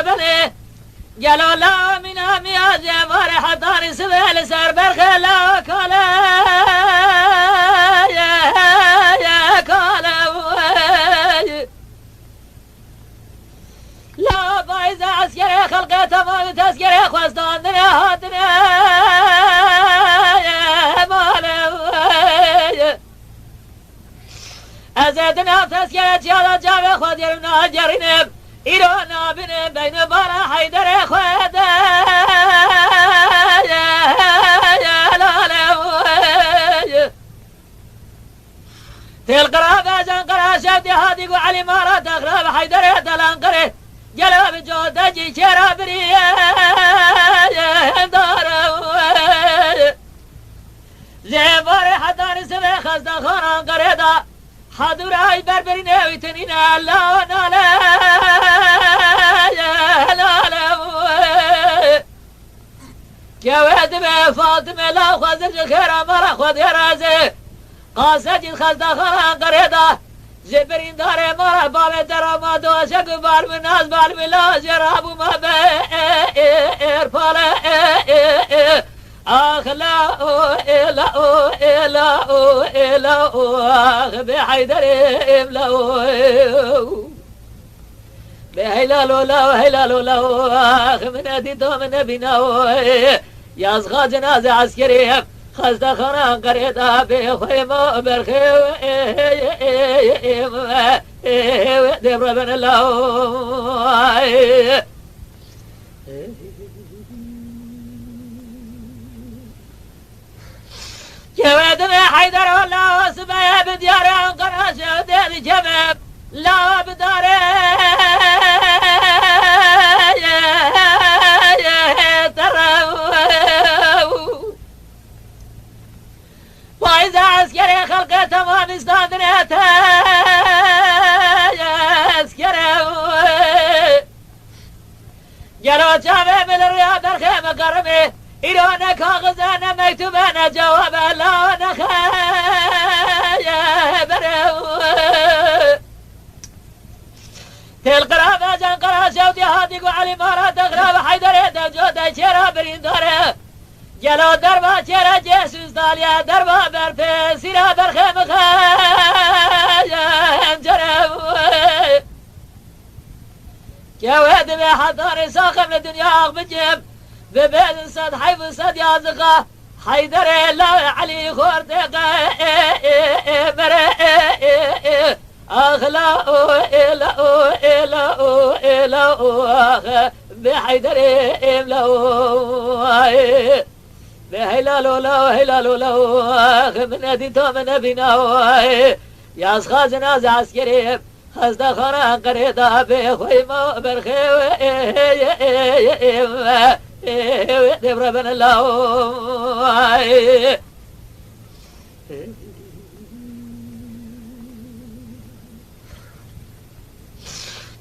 بني قالوا لا من يا جمار حضاني سبيل سر برخلا كلا يا كلا لا بايز عسكري خلقي تمام تسكري خواستان دنيا هاتنا يا مالي أزدنا تسكري جالا جاوي خود يرمنا جرينب إيرانا بني بين بارا حيدر خود يا لالا تلقرا بزنقرا شفتي هادي وعلي مارا تقرب حيدر تلانقره جلب جودة جي شرا بريا دارا زيبار حدار سبي خزدا خانان قريدا حضوراي بربري نويتنينا لا نالا جواد بي فاطمة لا خوزج خيرا مرا خود يرازي قاسج خزدا خانان قريدا زبرين داري مرا باب درما دوشك بار من ناس بار ملا جرابو ما بير فالا آخ لا إلا إلا إلا آخ بحيدر إملا بهلال لا هلال لا آخ من أديتو من بنا يا أصغى جنازة عسكري خزد خران قريدا بخيمة برخيو دبر بن الله جواد حيدر والله سبايا بديار انقرا شهدي جمب لا بدار واذا عسكري خلقه تمام استاذنته عسكري جلو جامع من الرياض الخيمه قرمي إيرانا كاغزانا مكتوبانا جوابا لا نخيبر تلقرابا جنقرا شوتي هاديق وعلي مارا تقرابا حيدر يدل جودا شيرا برين داره جلو دربا شيرا جيسوس داليا دربا برفي سيرا برخيم خيم جرم جواد بحضار ساخم لدنيا أغبجيب ببيت صد حيف صد يا زقا حيدر لا علي خورتك أخلا إلا إلا إلا أخ بحيدر إملا بهلال لا هلال لا أخ من أديتو من بنا يا أصخا جنازة عسكري خزد خران قريدا بخيمة برخيو دبر بن الله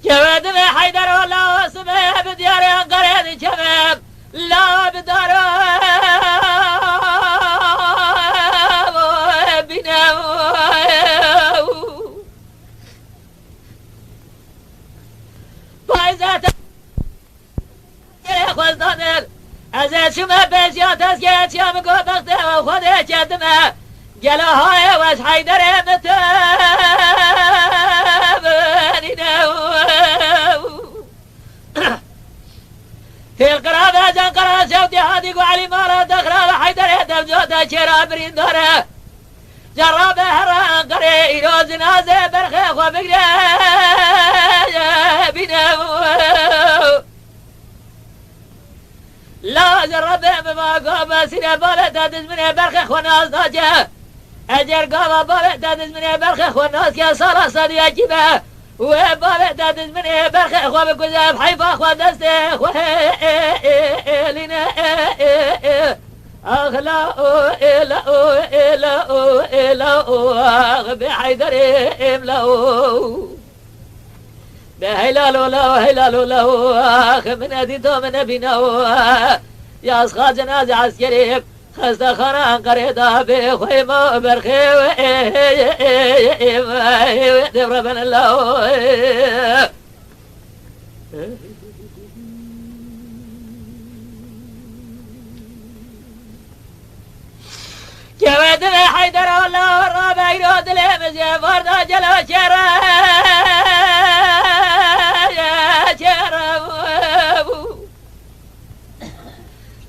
جواد حيدر والله سبيه بديار قريد جمب لا بدار بنا فايزات خلطانر از شما بسیات از که چیم گفته و خود چدمه گله های وش حیدر متبنینه تلقرا بزن قرا شوتی هادی گو علی مارا دخرا حیدر دمجوده چرا برین داره جرابه هران قره ایروز نازه برخه خو بگره بینه لا جربه بما قام سيره بالت دز من برخ خناس ناجه اجر قام بالت دز من برخ خناس يا صار صدي اجيبه وبالت دز من برخ خو بكذب حيفا خو دسته خو لنا اغلا الا الا الا بحيدر املا بهلال لا هلال لا اخ من اديتو من بنا يا اصخا جنازة عسكري خزد خران قريدا بخيمة برخيو دبر بن الله جواد حيدر الله الرابع يرود لمزي فردا جلو شرا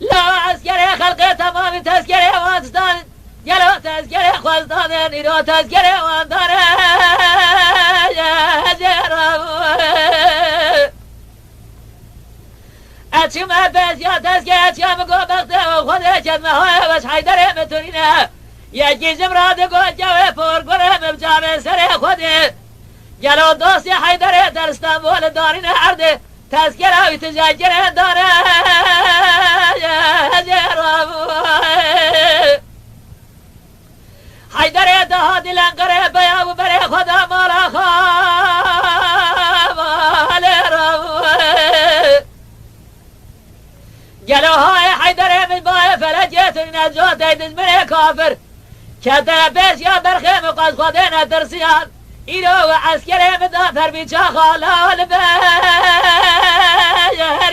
لا عسكري خلق تمام تذكري وانستان جلو تذكري خوزدان نيرو تذكري واندان اتشم بس يا تذكري اتشم قو بخته وخده چدمه های وش حیدر متونینه یکی زمراد گو جوه پر گره مبجام سر خوده جلو دوست حیدر در استنبول دارین عرده تذکره و تذکره داره حیدر دهاد لنگره بیا و بره خدا مالا خواه جلوهای حیدر من بای فلجیتون نجات دیدن من کافر کتر پیش یا برخی مقاس خوده ندرسیان ایرو و عسکر مدافر بیچا خالال بیر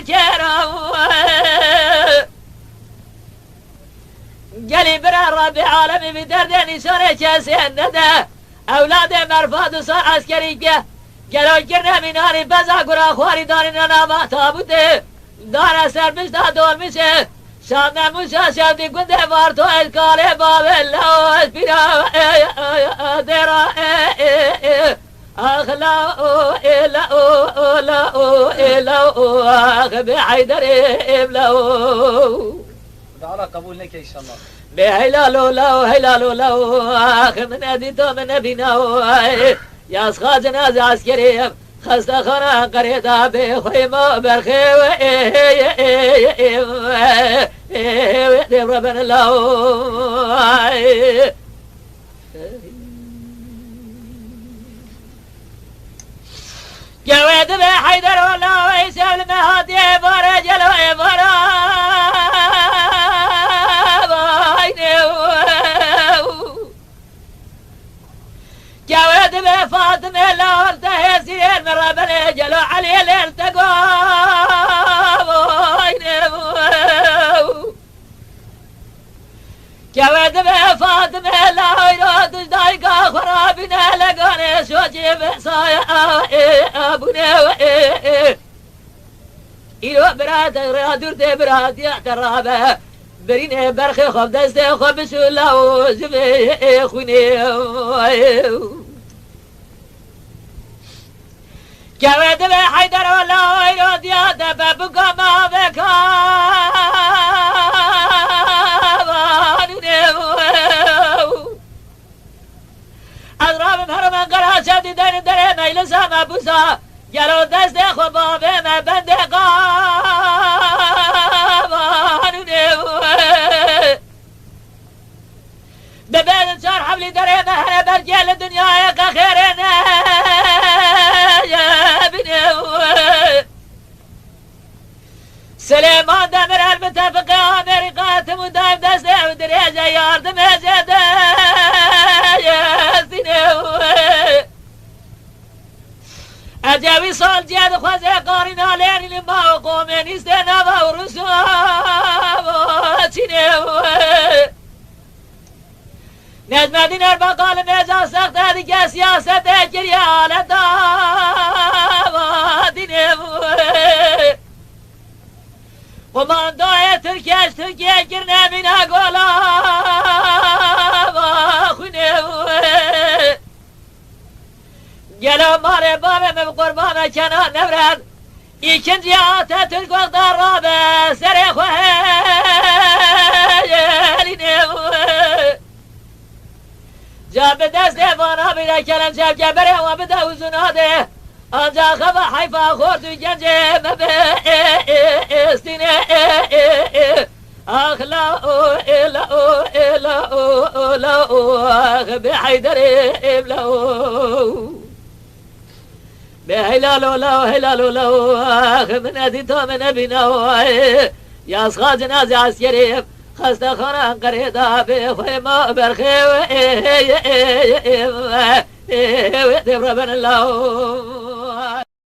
کرام گلی برا رب عالمی بی درد نشانه کسی نده اولاد مرفاد سار عسکری که گلو گرنه میناری بزا گرا خواری داری نناما تابوده دار سرمش دا دور میشه شام نموشا شبدی گنده بار تو الکاله بابل لوش بیرا درا اخلاو الاو لاو الاو اخ بحيدر ابلاو على قبول لك ان شاء الله بهلالو لو هلالو لو اخ من اديتو من ابيناو يا اسخا جنازه عسكري خسته خانه قریدا به خیمه برخی و ربن الله جواد به حیدر والله ویسه المهادی باره جلوه باره جواد به فاطمه لا التهسين من ربنا جلو علي الالتقوا جواد به فاطمه لا يراد دايقا خرابنا لقاني شوجي بصايا ابونا إلو براد رادور دي براد يحترابه برين برخي خب دست خب شولا وزبي خوني جواد به حیدر والله ایراد یاد ببگا ما بکانونه از راب پرمن قرار شدی دین دره میلسا مبوسا گلو دست خوبابه مبنده قانونه به بین چار حبلی دره مهره برگل دنیای قخیره نه سلیمان دمر المتفق امریکا تمودایم دسته و دریجه یاردم زده اجاوی سال جد خوزه قارین آلین ما و قومه نیست نوا و رسوم چینه نجمدین اربقال میجا سخت دیگه سیاست گریه حالت دینه قماندای ترکیش ترکیه گرنه بینا گولا خونه گلو ماره بابه من قربان کنان نبرد ایکنجی آتا ترک وقت رابه سر خوهلینه جا به دست وانا بیره کلم شب که بره و بده وزناده آنجا خفا حیفا خورد و گنجه مبستینه آخ لاو لاو لاو لاو آخ بحیدر ابلاو بهلالو لاو هلالو لاو آخ من ادیتو من ابیناو یا اسخا جنازه عسکری خسته خانه قریدا به خیمه برخی و ربنا الله